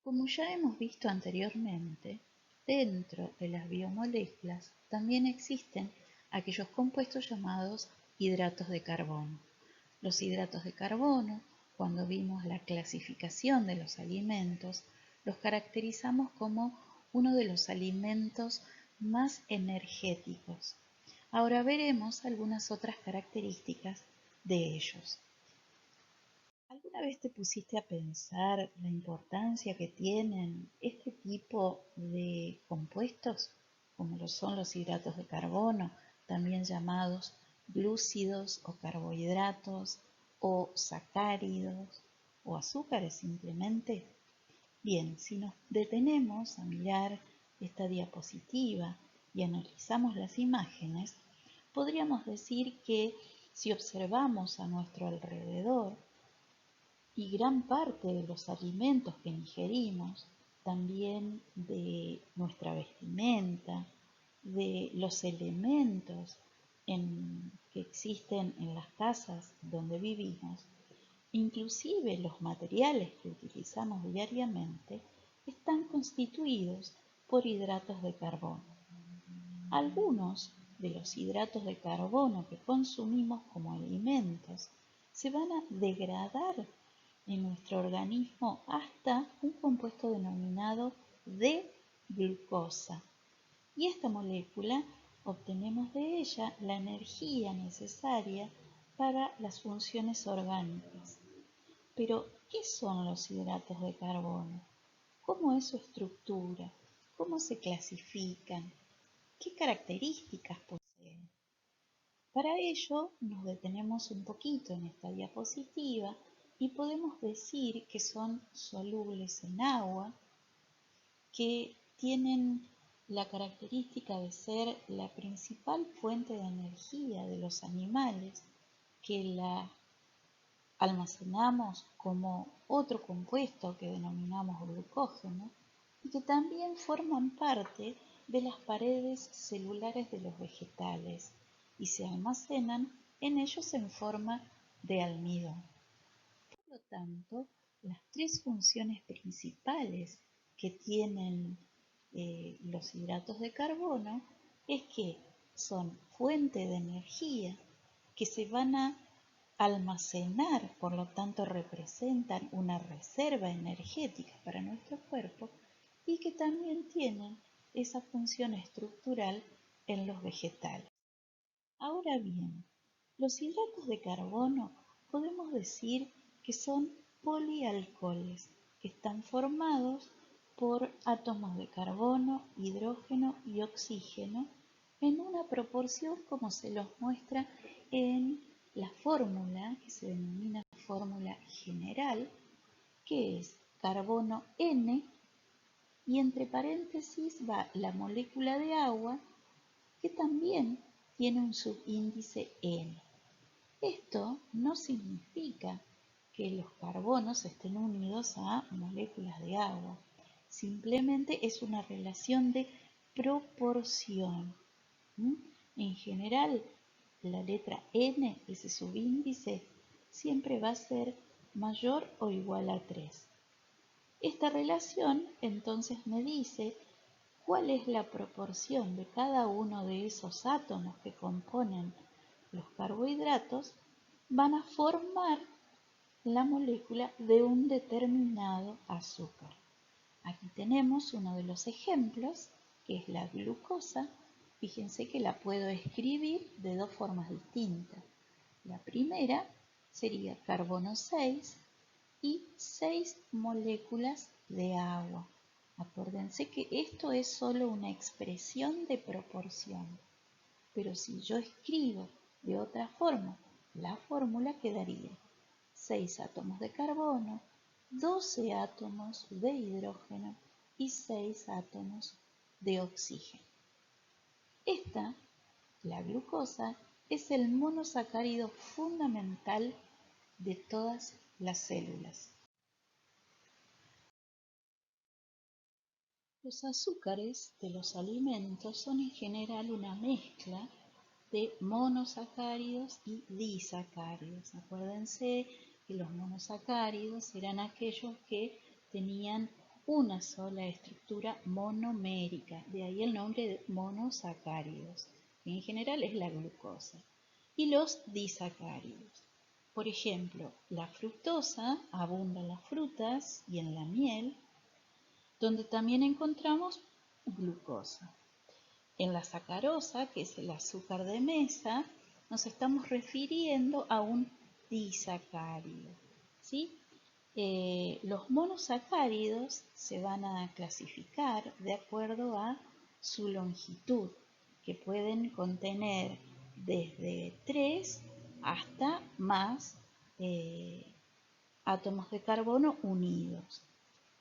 Como ya hemos visto anteriormente, dentro de las biomoléculas también existen aquellos compuestos llamados hidratos de carbono. Los hidratos de carbono, cuando vimos la clasificación de los alimentos, los caracterizamos como uno de los alimentos más energéticos. Ahora veremos algunas otras características de ellos. ¿Alguna vez te pusiste a pensar la importancia que tienen este tipo de compuestos, como lo son los hidratos de carbono, también llamados glúcidos o carbohidratos o sacáridos o azúcares simplemente? Bien, si nos detenemos a mirar esta diapositiva y analizamos las imágenes, podríamos decir que si observamos a nuestro alrededor, y gran parte de los alimentos que ingerimos, también de nuestra vestimenta, de los elementos que existen en las casas donde vivimos, inclusive los materiales que utilizamos diariamente, están constituidos por hidratos de carbono. Algunos de los hidratos de carbono que consumimos como alimentos se van a degradar en nuestro organismo hasta un compuesto denominado D-glucosa. Y esta molécula obtenemos de ella la energía necesaria para las funciones orgánicas. Pero, ¿qué son los hidratos de carbono? ¿Cómo es su estructura? ¿Cómo se clasifican? ¿Qué características poseen? Para ello nos detenemos un poquito en esta diapositiva y podemos decir que son solubles en agua, que tienen la característica de ser la principal fuente de energía de los animales, que la almacenamos como otro compuesto que denominamos glucógeno y que también forman parte de las paredes celulares de los vegetales y se almacenan en ellos en forma de almidón. Por lo tanto, las tres funciones principales que tienen los hidratos de carbono es que son fuente de energía, que se van a almacenar, por lo tanto representan una reserva energética para nuestro cuerpo y que también tienen esa función estructural en los vegetales. Ahora bien, los hidratos de carbono podemos decir que son polialcoholes, que están formados por átomos de carbono, hidrógeno y oxígeno en una proporción como se los muestra en la fórmula, que se denomina fórmula general, que es carbono N y entre paréntesis va la molécula de agua que también tiene un subíndice N. Esto no significa que los carbonos estén unidos a moléculas de agua, simplemente es una relación de proporción. En general, la letra N, ese subíndice, siempre va a ser mayor o igual a 3. Esta relación entonces me dice cuál es la proporción de cada uno de esos átomos que componen los carbohidratos van a formar la molécula de un determinado azúcar. Aquí tenemos uno de los ejemplos, que es la glucosa. Fíjense que la puedo escribir de dos formas distintas. La primera sería carbono 6 y 6 moléculas de agua. Acuérdense que esto es solo una expresión de proporción, pero si yo escribo de otra forma, la fórmula quedaría 6 átomos de carbono, 12 átomos de hidrógeno y 6 átomos de oxígeno. Esta, la glucosa, es el monosacárido fundamental de todas las células. Los azúcares de los alimentos son en general una mezcla de monosacáridos y disacáridos. Acuérdense que los monosacáridos eran aquellos que tenían una sola estructura monomérica, de ahí el nombre de monosacáridos, que en general es la glucosa, y los disacáridos. Por ejemplo, la fructosa abunda en las frutas y en la miel, donde también encontramos glucosa. En la sacarosa, que es el azúcar de mesa, nos estamos refiriendo a un disacárido, ¿sí? Los monosacáridos se van a clasificar de acuerdo a su longitud, que pueden contener desde 3 hasta más átomos de carbono unidos.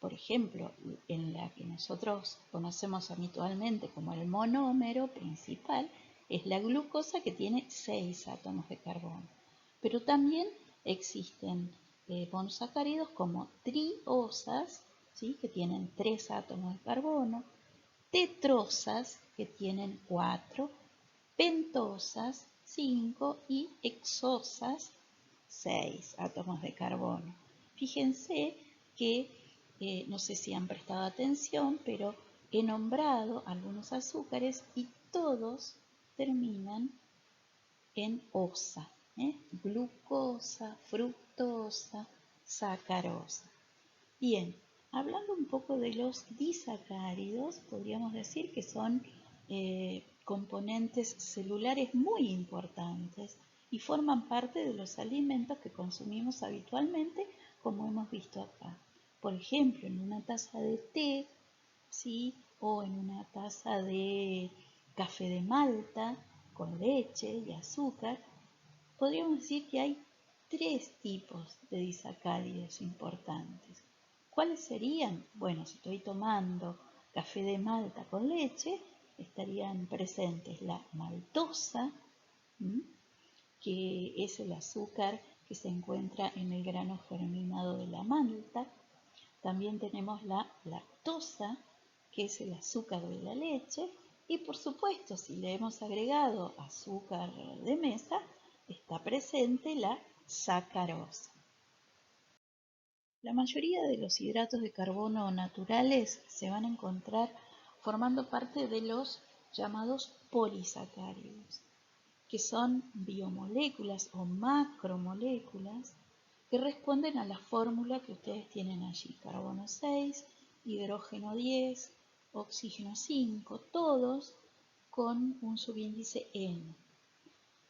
Por ejemplo, en la que nosotros conocemos habitualmente como el monómero principal, es la glucosa, que tiene 6 átomos de carbono. Pero también existen monosacáridos como triosas, ¿sí?, que tienen 3 átomos de carbono, tetrosas, que tienen 4, pentosas, 5 y hexosas, 6 átomos de carbono. Fíjense que, no sé si han prestado atención, pero he nombrado algunos azúcares y todos terminan en osa, glucosa, fructosa, sacarosa. Bien, hablando un poco de los disacáridos, podríamos decir que son componentes celulares muy importantes y forman parte de los alimentos que consumimos habitualmente, como hemos visto acá. Por ejemplo, en una taza de té, ¿sí?, o en una taza de café de malta con leche y azúcar, podríamos decir que hay 3 tipos de disacáridos importantes. ¿Cuáles serían? Bueno, si estoy tomando café de malta con leche, estarían presentes la maltosa, que es el azúcar que se encuentra en el grano germinado de la malta. También tenemos la lactosa, que es el azúcar de la leche. Y por supuesto, si le hemos agregado azúcar de mesa, está presente la sacarosa. La mayoría de los hidratos de carbono naturales se van a encontrar formando parte de los llamados polisacáridos, que son biomoléculas o macromoléculas que responden a la fórmula que ustedes tienen allí: carbono 6, hidrógeno 10, oxígeno 5, todos con un subíndice N.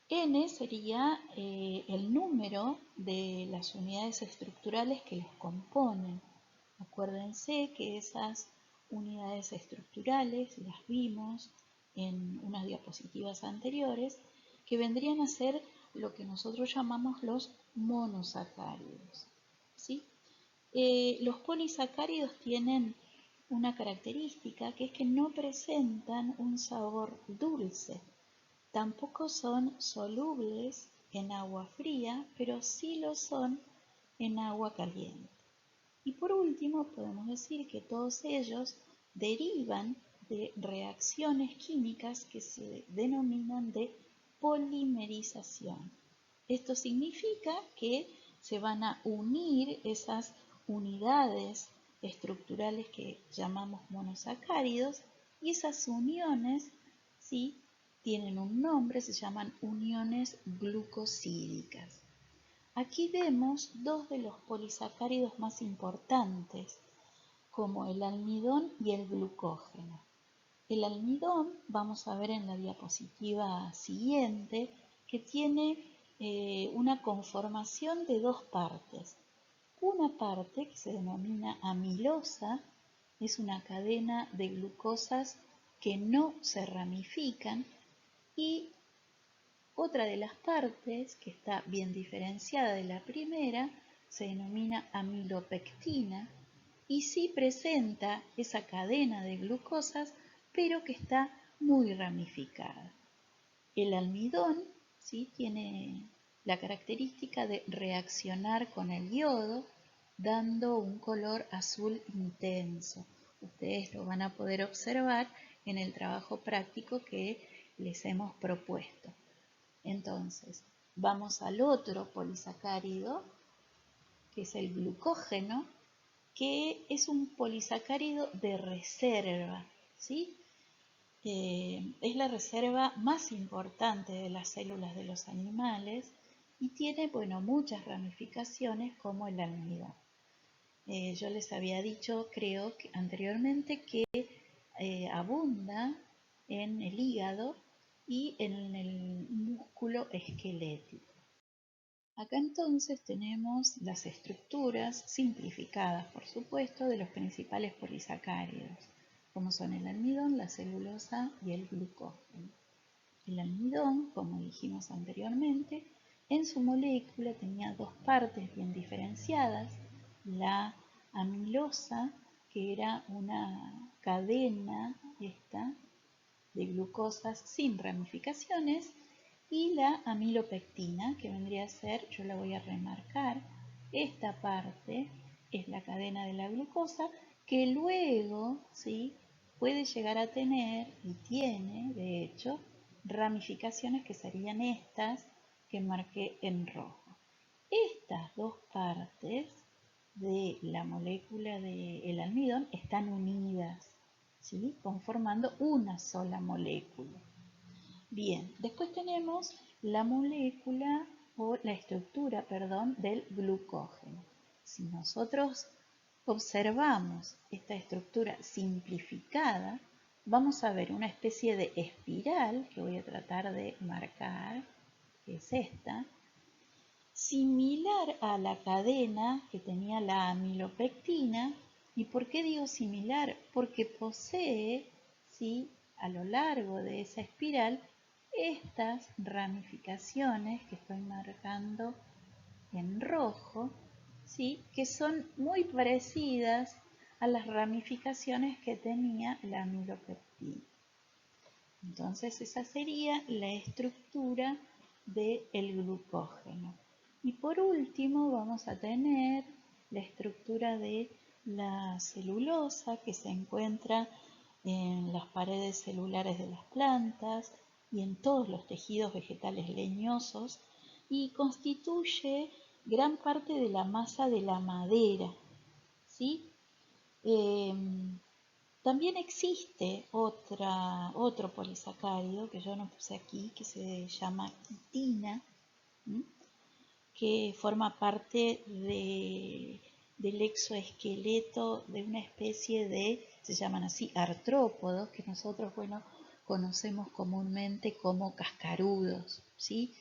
N sería el número de las unidades estructurales que los componen. Acuérdense que esas unidades estructurales las vimos en unas diapositivas anteriores, que vendrían a ser lo que nosotros llamamos los monosacáridos, ¿sí? Los polisacáridos tienen una característica, que es que no presentan un sabor dulce. Tampoco son solubles en agua fría, pero sí lo son en agua caliente. Y por último, podemos decir que todos ellos derivan de reacciones químicas que se denominan de polimerización. Esto significa que se van a unir esas unidades estructurales que llamamos monosacáridos, y esas uniones, ¿sí?, tienen un nombre, se llaman uniones glucosídicas. Aquí vemos dos de los polisacáridos más importantes, como el almidón y el glucógeno. El almidón, vamos a ver en la diapositiva siguiente, que tiene una conformación de 2 partes. Una parte, que se denomina amilosa, es una cadena de glucosas que no se ramifican, y otra de las partes, que está bien diferenciada de la primera, se denomina amilopectina, y sí presenta esa cadena de glucosas, pero que está muy ramificada. El almidón, ¿sí?, tiene la característica de reaccionar con el yodo, dando un color azul intenso. Ustedes lo van a poder observar en el trabajo práctico que les hemos propuesto. Entonces, vamos al otro polisacárido, que es el glucógeno. que es un polisacárido de reserva, ¿sí? Es la reserva más importante de las células de los animales y tiene, bueno, muchas ramificaciones como el almidón. Yo les había dicho, creo que anteriormente, que abunda en el hígado y en el músculo esquelético. Acá entonces tenemos las estructuras simplificadas, por supuesto, de los principales polisacáridos, como son el almidón, la celulosa y el glucógeno. El almidón, como dijimos anteriormente, en su molécula tenía dos partes bien diferenciadas, la amilosa, que era una cadena de glucosas sin ramificaciones, y la amilopectina, que vendría a ser, yo la voy a remarcar, esta parte es la cadena de la glucosa, que luego, ¿sí?, puede llegar a tener, y tiene, de hecho, ramificaciones que serían estas que marqué en rojo. Estas dos partes de la molécula del almidón están unidas, ¿sí?, conformando una sola molécula. Bien, después tenemos la molécula o la estructura, perdón, del glucógeno. Si nosotros observamos esta estructura simplificada, vamos a ver una especie de espiral que voy a tratar de marcar, que es esta, similar a la cadena que tenía la amilopectina. ¿Y por qué digo similar? Porque posee, ¿sí?, a lo largo de esa espiral, estas ramificaciones que estoy marcando en rojo, ¿sí?, que son muy parecidas a las ramificaciones que tenía la amilopectina. Entonces esa sería la estructura del glucógeno. Y por último vamos a tener la estructura de la celulosa, que se encuentra en las paredes celulares de las plantas y en todos los tejidos vegetales leñosos, y constituye gran parte de la masa de la madera, ¿sí? También existe otro polisacárido que yo no puse aquí, que se llama quitina, que forma parte del exoesqueleto de una especie de, se llaman así, artrópodos, que nosotros, bueno, conocemos comúnmente como cascarudos, ¿sí?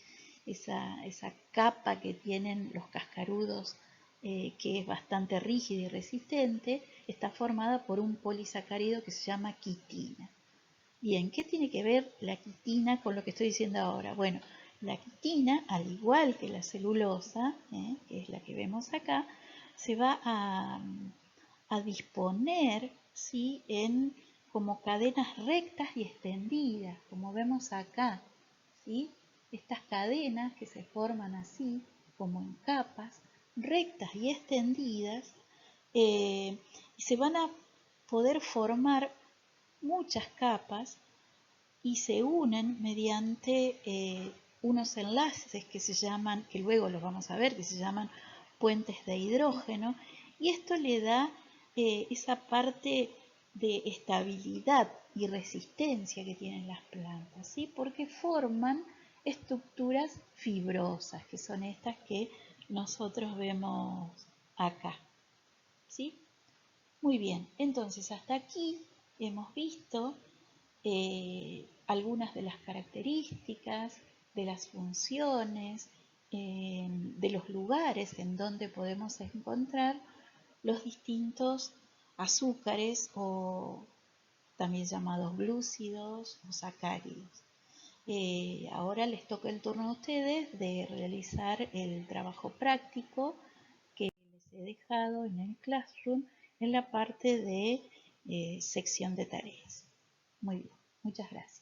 Esa capa que tienen los cascarudos, que es bastante rígida y resistente, está formada por un polisacárido que se llama quitina. Bien, ¿qué tiene que ver la quitina con lo que estoy diciendo ahora? Bueno, la quitina, al igual que la celulosa, que es la que vemos acá, se va a disponer, ¿sí?, en como cadenas rectas y extendidas, como vemos acá, ¿sí? Estas cadenas que se forman así, como en capas, rectas y extendidas, y se van a poder formar muchas capas y se unen mediante unos enlaces que se llaman, que luego los vamos a ver, que se llaman puentes de hidrógeno, y esto le da esa parte de estabilidad y resistencia que tienen las plantas, ¿sí?, porque forman estructuras fibrosas, que son estas que nosotros vemos acá, ¿sí? Muy bien, entonces hasta aquí hemos visto algunas de las características, de las funciones, de los lugares en donde podemos encontrar los distintos azúcares, o también llamados glúcidos o sacáridos. Ahora les toca el turno a ustedes de realizar el trabajo práctico que les he dejado en el Classroom en la parte de sección de tareas. Muy bien, muchas gracias.